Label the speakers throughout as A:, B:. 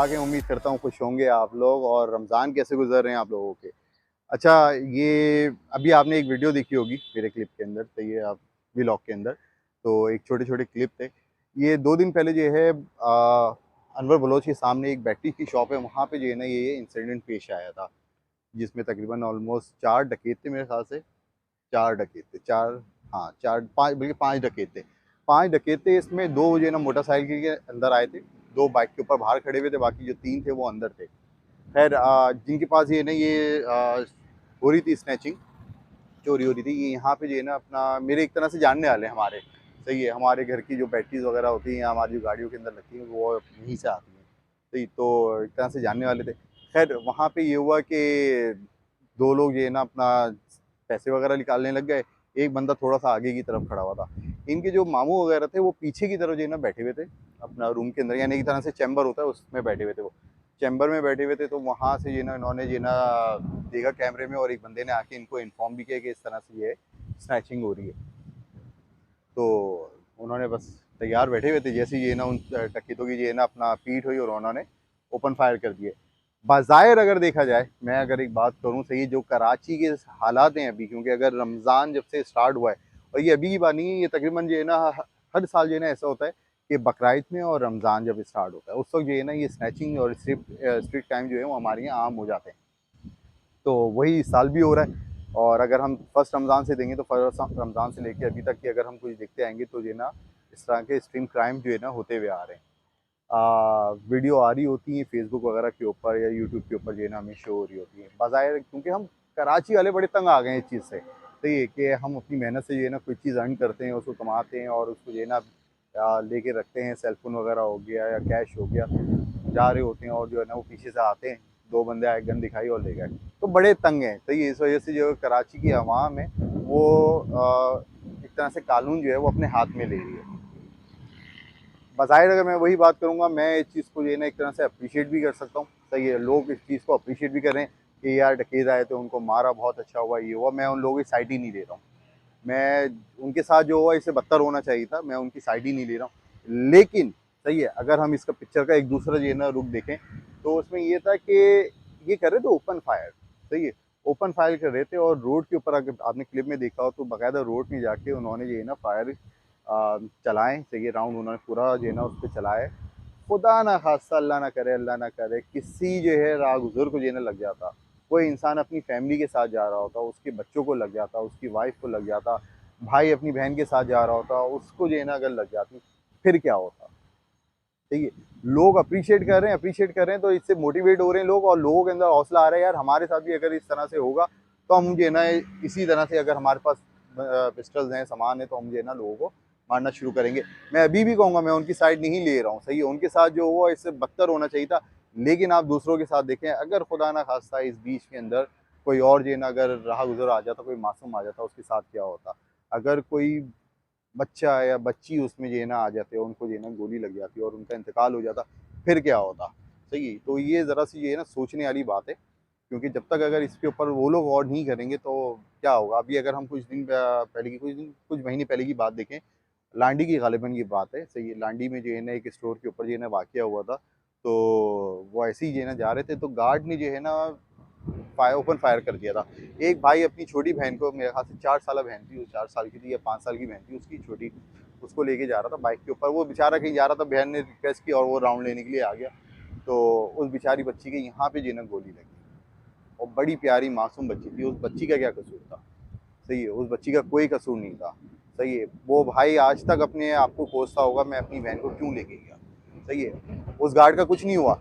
A: पाक हैं। उम्मीद करता हूँ खुश होंगे आप लोग। और रमज़ान कैसे गुजर रहे हैं आप लोगों के। अच्छा, ये अभी आपने एक वीडियो देखी होगी मेरे क्लिप के अंदर, तो ये आप व्लॉग के अंदर, तो एक छोटे छोटे क्लिप थे। ये 2 दिन पहले जो है अनवर बलोच के सामने एक बैटरी की शॉप है, वहाँ पे जो है ना ये इंसिडेंट पेश आया था, जिसमें तकरीबन ऑलमोस्ट 4 डकैत थे मेरे ख्याल से। 4 डकैत थे, चार, हाँ चार, पाँच, बल्कि 5 डकैत थे। 5 डकैत थे, इसमें 2 जो है ना मोटरसाइकिल के अंदर आए थे, 2 बाइक के ऊपर बाहर खड़े हुए थे, बाकी जो 3 थे वो अंदर थे। खैर जिनके पास ये ना ये हो रही थी स्नैचिंग, चोरी हो रही थी, ये यहाँ पे जो है ना अपना मेरे एक तरह से जानने वाले हैं हमारे। सही है, हमारे घर की जो बैटरीज वगैरह होती हैं या हमारी जो गाड़ियों के अंदर लगती हैं वो यहीं से आती हैं। सही, तो एक तरह से जानने वाले थे। खैर वहाँ पे ये हुआ कि 2 लोग जो है ना अपना पैसे वगैरह निकालने लग गए। एक बंदा थोड़ा सा आगे की तरफ खड़ा हुआ था। इनके जो मामू वगैरह थे वो पीछे की तरफ जो है ना बैठे हुए थे अपना रूम के अंदर, यानी एक तरह से चैम्बर होता है उसमें बैठे हुए थे। वो चैम्बर में बैठे हुए थे, तो वहाँ से ये ना इन्होंने ये ना देखा कैमरे में, और एक बंदे ने आके इनको इन्फॉर्म भी किया कि इस तरह से ये स्नैचिंग हो रही है। तो उन्होंने बस तैयार बैठे हुए थे, जैसे ये ना उन टकीतों की ये ना अपना पीठ हुई और उन्होंने ओपन फायर कर दिए। बाज़ाहिर अगर देखा जाए, मैं अगर एक बात करूँ सही, जो कराची के हालात हैं अभी, क्योंकि अगर रमज़ान जब से स्टार्ट हुआ है, और ये अभी की बात नहीं है, ये तकरीबन जो है ना हर साल जो है ना ऐसा होता है कि बकरीद में और रमज़ान जब स्टार्ट होता है उस वक्त जो है ना ये स्नैचिंग और स्ट्रीट टाइम जो है वो हमारे यहाँ आम हो जाते हैं। तो वही इस साल भी हो रहा है। और अगर हम फर्स्ट रमज़ान से देंगे तो फर्स्ट रमज़ान से लेके अभी तक की अगर हम कुछ देखते आएंगे तो जो है ना इस तरह के एक्सट्रीम क्राइम जो है ना होते हुए आ रहे हैं। वीडियो आ रही होती है फेसबुक वगैरह के ऊपर या यूट्यूब के ऊपर जो है ना हमें शो हो रही होती है बाज़ाहिर, क्योंकि हम कराची वाले बड़े तंग आ गए हैं इस चीज़ से। तो ये कि हम अपनी मेहनत से जो है ना कोई चीज़ अर्न करते हैं, उसको कमाते हैं और उसको जो है ना लेके रखते हैं, सेलफोन वगैरह हो गया या कैश हो गया, जा रहे होते हैं और जो है ना वो पीछे से आते हैं, 2 बंदे आए, गन दिखाई और ले गए। तो बड़े तंग हैं। तो ये इस वजह से जो कराची की आवाम है वो एक तरह से कानून जो है वो अपने हाथ में ले रही है। बज़ाहिर अगर मैं वही बात करूँगा, मैं इस चीज़ को जो है ना एक तरह से अप्रिशिएट भी कर सकता हूँ। सही है, लोग इस चीज़ को अप्रिशिएट भी कर रहे हैं कि यार डकैत आए तो उनको मारा, बहुत अच्छा हुआ, ये हुआ। मैं उन लोगों की साइड ही नहीं ले रहा हूँ। मैं उनके साथ जो हुआ इससे बदतर होना चाहिए था, मैं उनकी साइड ही नहीं ले रहा हूँ। लेकिन सही है, अगर हम इसका पिक्चर का एक दूसरा जो है ना रुख देखें, तो उसमें ये था कि ये कर रहे थे ओपन फायर। सही है, ओपन फायर कर रहे थे और रोड के ऊपर, अगर आपने क्लिप में देखा हो तो बाकायदा रोड में जाके उन्होंने जो है ना फायर चलाएँ। सही है, राउंड उन्होंने पूरा जो है ना उस पर चलाया। खुदा ना खास्ता, अल्लाह ना करे किसी जो है राहगुज़र को जो है ना लग जाता, कोई इंसान अपनी फैमिली के साथ जा रहा होता, उसके बच्चों को लग जाता, उसकी वाइफ को लग जाता, भाई अपनी बहन के साथ जा रहा होता, उसको जो है ना अगर लग जाती, फिर क्या होता। ठीक है, लोग अप्रिशिएट कर रहे हैं, तो इससे मोटिवेट हो रहे हैं लोग, और लोगों के अंदर हौसला आ रहा है यार हमारे साथ भी अगर इस तरह से होगा तो हम जो है ना इसी तरह से, अगर हमारे पास पिस्टल्स हैं, सामान है, तो हम जो है ना लोगों को मारना शुरू करेंगे। मैं अभी भी कहूँगा, मैं उनकी साइड नहीं ले रहा हूँ। सही है, उनके साथ जो हुआ इससे बदतर होना चाहिए था। लेकिन आप दूसरों के साथ देखें, अगर खुदा ना खास्ता इस बीच के अंदर कोई और जो है ना अगर राह गुजर आ जाता, कोई मासूम आ जाता, उसके साथ क्या होता। अगर कोई बच्चा या बच्ची उसमें जो है ना आ जाते, उनको जो है ना गोली लग जाती और उनका इंतकाल हो जाता, फिर क्या होता। सही है, तो ये ज़रा सी जो है ना सोचने वाली बात है, क्योंकि जब तक अगर इसके ऊपर वो लोग गौर नहीं करेंगे तो क्या होगा। अभी अगर हम कुछ दिन पहले की कुछ महीने पहले की बात देखें, लांडी की गालिबन की बात है। सही है, लांडी में जो है ना एक स्टोर के ऊपर जो है ना वाक़या हुआ था, तो वो ऐसे ही जो है ना जा रहे थे, तो गार्ड ने जो है ना ओपन फायर कर दिया था। एक भाई अपनी छोटी बहन को, मेरे ख्याल से 4 साल बहन थी, वो 4 साल की थी या 5 साल की बहन थी उसकी छोटी, उसको लेके जा रहा था बाइक के ऊपर। वो बेचारा कहीं जा रहा था, बहन ने रिक्वेस्ट की और वो राउंड लेने के लिए आ गया, तो उस बेचारी बच्ची के यहाँ पे जो है ना गोली लगी। और बड़ी प्यारी मासूम बच्ची थी, उस बच्ची का क्या कसूर था। सही है, उस बच्ची का कोई कसूर नहीं था। सही है, वो भाई आज तक अपने आप को कोसता होगा, मैं अपनी बहन को क्यों लेके गया। सही है, उस गार्ड का कुछ नहीं हुआ।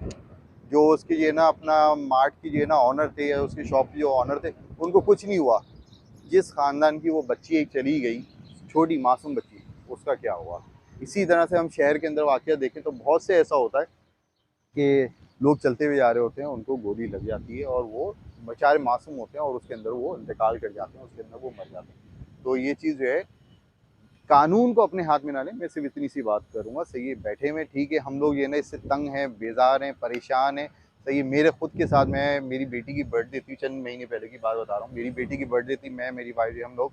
A: जो उसकी ये ना अपना मार्ट की ये ना ऑनर थे या उसकी शॉप के जो ऑनर थे, उनको कुछ नहीं हुआ। जिस खानदान की वो बच्ची एक चली गई, छोटी मासूम बच्ची, उसका क्या हुआ। इसी तरह से हम शहर के अंदर वाक़या देखें तो बहुत से ऐसा होता है कि लोग चलते हुए जा रहे होते हैं, उनको गोली लग जाती है और वो बेचारे मासूम होते हैं और उसके अंदर वो इंतकाल कर जाते हैं, उसके अंदर वो मर जाते हैं। तो ये चीज़ जो है, कानून को अपने हाथ में ना लें, मैं सिर्फ इतनी सी बात करूँगा। सही है, बैठे में ठीक है, हम लोग ये ना इससे तंग हैं, बेजार हैं, परेशान हैं। सही है, मेरे खुद के साथ, मैं मेरी बेटी की बर्थडे थी, चंद महीने पहले की बात बता रहा हूँ, मेरी बेटी की बर्थडे थी, मैं मेरी वाइफ हम लोग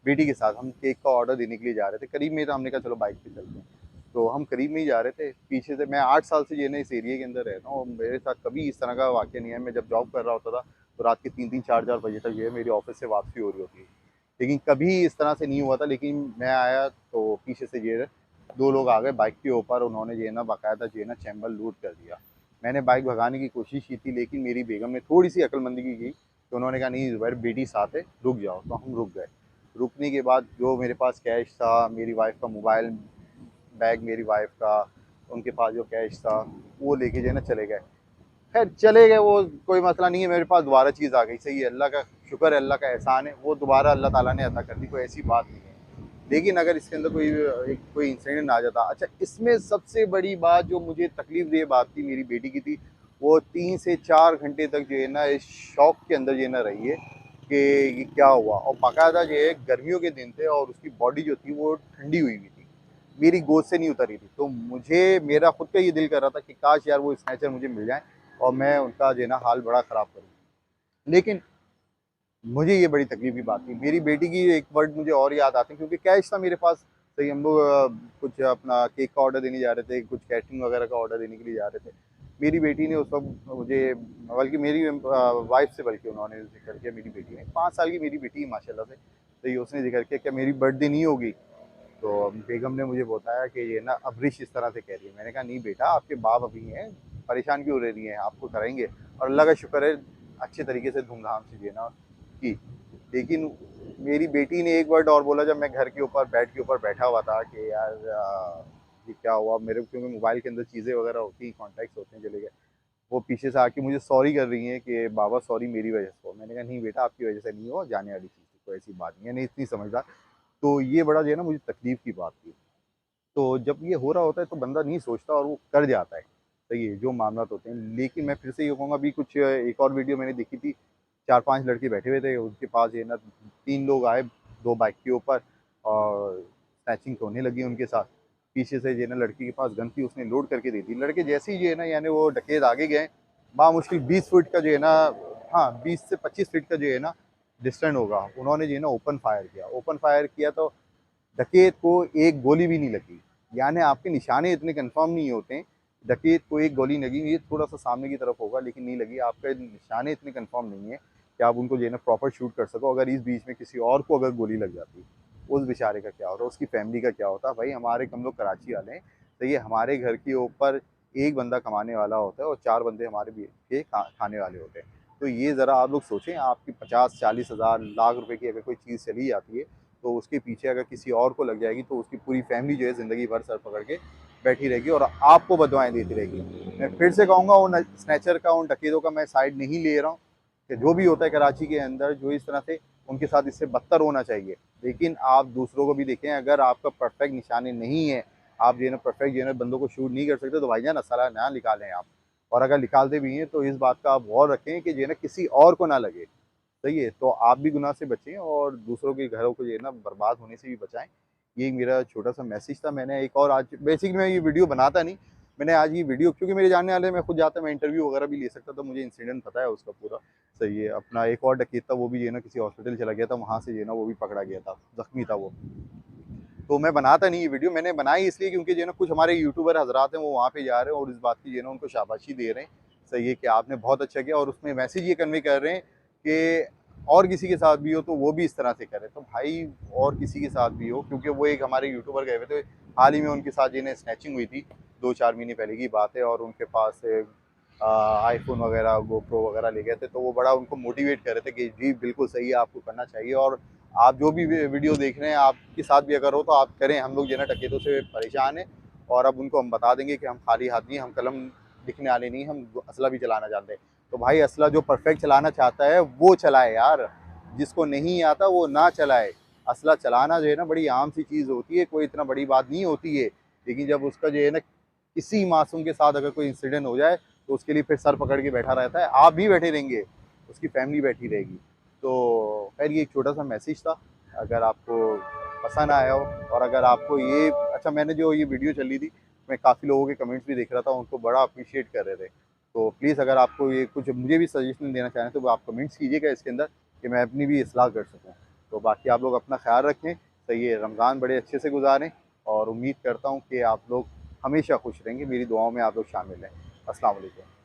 A: बेटी के साथ हम केक का ऑर्डर देने के लिए जा रहे थे, करीब में, तो हमने कहा चलो बाइक पे चलते हैं। तो हम करीब में ही जा रहे थे, पीछे से मैं 8 साल से जो है ना इस एरिया के अंदर रहता हूँ और मेरे साथ कभी इस तरह का वाक़या नहीं है। मैं जब जॉब कर रहा होता था तो रात के 3-3 4-4 बजे तक जो है मेरी ऑफ़िस से वापसी हो रही होती है। लेकिन कभी इस तरह से नहीं हुआ था, लेकिन मैं आया तो पीछे से जो है 2 लोग आ गए बाइक के ऊपर, उन्होंने जो है ना बाकायदा जो है ना चैम्बर लूट कर दिया। मैंने बाइक भगाने की कोशिश की थी, लेकिन मेरी बेगम ने थोड़ी-सी अक्लमंदी की, तो उन्होंने कहा नहीं ज़ुबैर बेटी साथ है, रुक जाओ, तो हम रुक गए। रुकने के बाद जो मेरे पास कैश था, मेरी वाइफ़ का मोबाइल, बैग मेरी वाइफ़ का, उनके पास जो कैश था, वो लेके जो है ना चले गए। ख़ैर चले गए, वो कोई मसला नहीं है, मेरे पास दोबारा चीज़ आ गई, सही है, अल्लाह का शुक्र है, अल्लाह का एहसान है, वो दोबारा अल्लाह ताला ने अता कर दी, कोई ऐसी बात नहीं है। लेकिन अगर इसके अंदर कोई इंसिडेंट आ जाता, अच्छा इसमें सबसे बड़ी बात जो मुझे तकलीफ़ देह बात थी मेरी बेटी की थी, वो 3 से 4 घंटे तक जो है ना इस शॉक के अंदर जो है ना रही है कि ये क्या हुआ, और बाकायदा जो है गर्मियों के दिन थे और उसकी बॉडी जो थी वो ठंडी हुई हुई थी, मेरी गोद से नहीं उतरी थी। तो मेरा खुद का ये दिल कर रहा था कि काश यार वो स्नैचर मुझे मिल जाए और मैं उनका जो है ना हाल बड़ा ख़राब करूँ। लेकिन मुझे ये बड़ी तकलीफ़ की बात थी। मेरी बेटी की एक वर्ड मुझे और याद आते हैं, क्योंकि कैश था मेरे पास। सही हम लोग कुछ अपना केक का ऑर्डर देने जा रहे थे, कुछ कैटरिंग वगैरह का ऑर्डर देने के लिए जा रहे थे। मेरी बेटी ने उस वक़्त मुझे, बल्कि मेरी वाइफ़ से बल्कि उन्होंने ज़िक्र किया, मेरी बेटी ने 5 साल की मेरी बेटी है माशाल्लाह से। तो ये उसने ज़िक्र किया, क्या मेरी बर्थडे नहीं होगी? तो बेगम ने मुझे बताया कि ये ना अबरिश इस तरह से कह रही है। मैंने कहा नहीं बेटा, आपके बाप अभी हैं, परेशान क्यों रह रही हैं? आपको कराएँगे। और अल्लाह का शुक्र है अच्छे तरीके से धूम-धाम से जो है ना की। लेकिन मेरी बेटी ने एक वर्ड और बोला जब मैं घर के ऊपर बेड के ऊपर बैठा हुआ था कि यार ये क्या हुआ मेरे, क्योंकि मोबाइल के अंदर चीज़ें वगैरह होती हैं, कॉन्टैक्ट्स होते हैं, चले गए। वो पीछे से आके मुझे सॉरी कर रही हैं कि बाबा सॉरी मेरी वजह से हुआ। मैंने कहा नहीं बेटा आपकी वजह से नहीं हुआ, जाने वाली चीज़ थी, कोई ऐसी बात नहीं है, नहीं इतनी समझदार। तो ये बड़ा जो है ना मुझे तकलीफ़ की बात थी। तो जब ये हो रहा होता है तो बंदा नहीं सोचता और वो कर जाता है, सही है, जो मामलात होते हैं। लेकिन मैं फिर से ये कहूँगा, अभी कुछ एक और वीडियो मैंने देखी थी, 4-5 लड़के बैठे हुए थे, उनके पास जो है ना 3 लोग आए 2 बाइक के ऊपर और स्नैचिंग होने लगी उनके साथ। पीछे से जो है ना लड़की के पास गन थी, उसने लोड करके दे दी। लड़के जैसे ही जो है ना यानी वो डकैत आगे गए, बामुश्किल 20 फीट का जो है ना, हाँ, 20 से 25 फीट का जो है ना डिस्टेंस होगा, उन्होंने जो है ना ओपन फायर किया। ओपन फायर किया तो डकैत को एक गोली भी नहीं लगी। यानी आपके निशाने इतने कंफर्म नहीं होते हैं, डकैत को एक गोली लगी, ये थोड़ा-सा सामने की तरफ होगा लेकिन नहीं लगी। आपके निशाने इतने कंफर्म नहीं है कि आप उनको जो है ना प्रॉपर शूट कर सको। अगर इस बीच में किसी और को अगर गोली लग जाती, उस बेचारे का क्या होता, उसकी फैमिली का क्या होता? भाई हमारे, हम लोग कराची वाले हैं, तो ये हमारे घर के ऊपर 1 बंदा कमाने वाला होता है और 4 बंदे हमारे भी के खाने वाले होते हैं। तो ये ज़रा आप लोग सोचें, आपकी 50-40 हज़ार लाख रुपए की अगर कोई चीज़ चली जाती है, तो उसके पीछे अगर किसी और को लग जाएगी तो उसकी पूरी फैमिली जो है ज़िंदगी भर सर पकड़ के बैठी रहेगी और आपको बददुआएँ देती रहेगी। मैं फिर से कहूँगा, उन स्नैचर का, उन डकैतों का मैं साइड नहीं ले रहा हूँ कि जो भी होता है कराची के अंदर, जो इस तरह से उनके साथ इससे बदतर होना चाहिए। लेकिन आप दूसरों को भी देखें, अगर आपका परफेक्ट निशाने नहीं है, आप जो है ना परफेक्ट जो है ना बंदों को शूट नहीं कर सकते, तो भाईजान असला ना निकालें आप। और अगर निकालते भी हैं तो इस बात का आप गौर रखें कि जो है ना किसी और को ना लगे। सही है, तो आप भी गुनाह से बचें और दूसरों के घरों को जो है ना बर्बाद होने से भी बचाएँ। ये मेरा छोटा-सा मैसेज था। मैंने एक और, आज बेसिकली मैं ये वीडियो बनाता नहीं, मैंने आज ये वीडियो, क्योंकि मेरे जानने वाले, मैं खुद जाता, मैं इंटरव्यू वगैरह भी ले सकता था, मुझे इंसिडेंट पता है उसका पूरा। सही है, अपना एक और डकैत था, वो भी जो है ना किसी हॉस्पिटल चला गया था, वहाँ से जो है ना वो भी पकड़ा गया था, ज़ख्मी था वो। तो मैं बनाता नहीं ये वीडियो, मैंने बनाई इसलिए क्योंकि जो है ना कुछ हमारे यूट्यूबर हज़रात हैं, वो वहाँ पे जा रहे हैं और इस बात की जो है ना उनको शाबाशी दे रहे हैं। सही है कि आपने बहुत अच्छा किया, और उसमें मैसेज ये कन्वे कर रहे हैं कि और किसी के साथ भी हो तो वो भी इस तरह से करे। तो भाई और किसी के साथ भी हो, क्योंकि वो एक हमारे यूट्यूबर गए हुए थे, हाल ही में उनके साथ जो है ना स्नैचिंग हुई थी, 2-4 महीने पहले की बात है, और उनके पास आईफ़ोन वगैरह, गोप्रो वगैरह ले गए थे, तो वो बड़ा उनको मोटिवेट कर रहे थे कि जी बिल्कुल सही है, आपको करना चाहिए, और आप जो भी वीडियो देख रहे हैं, आपके साथ भी अगर हो तो आप करें। हम लोग जो है ना डकैतों से परेशान हैं, और अब उनको हम बता देंगे कि हम खाली हाथ नहीं, हम कलम लिखने वाले नहीं, हम असला भी चलाना जानते हैं। तो भाई असला जो परफेक्ट चलाना चाहता है वो चलाए यार, जिसको नहीं आता वो ना चलाए। असला चलाना जो है ना बड़ी आम सी चीज़ होती है, कोई इतना बड़ी बात नहीं होती है। लेकिन जब उसका जो है ना किसी मासूम के साथ अगर कोई इंसिडेंट हो जाए, तो उसके लिए फिर सर पकड़ के बैठा रहता है, आप भी बैठे रहेंगे, उसकी फैमिली बैठी रहेगी। तो खैर ये एक छोटा-सा मैसेज था, अगर आपको पसंद आया हो, और अगर आपको ये अच्छा, मैंने जो ये वीडियो चली थी, मैं काफ़ी लोगों के कमेंट्स भी देख रहा था, उनको बड़ा अप्रिशिएट कर रहे थे। तो प्लीज़ अगर आपको ये कुछ मुझे भी सजेशन देना चाहें तो आप कमेंट्स कीजिएगा इसके अंदर, कि मैं अपनी भी इस्लाह कर सकूँ। तो बाकी आप लोग अपना ख़्याल रखें, सही है, रमज़ान बड़े अच्छे से गुज़ारें, और उम्मीद करता हूँ कि आप लोग हमेशा खुश रहेंगे। मेरी दुआओं में आप लोग शामिल हैं। अस्सलाम वालेकुम।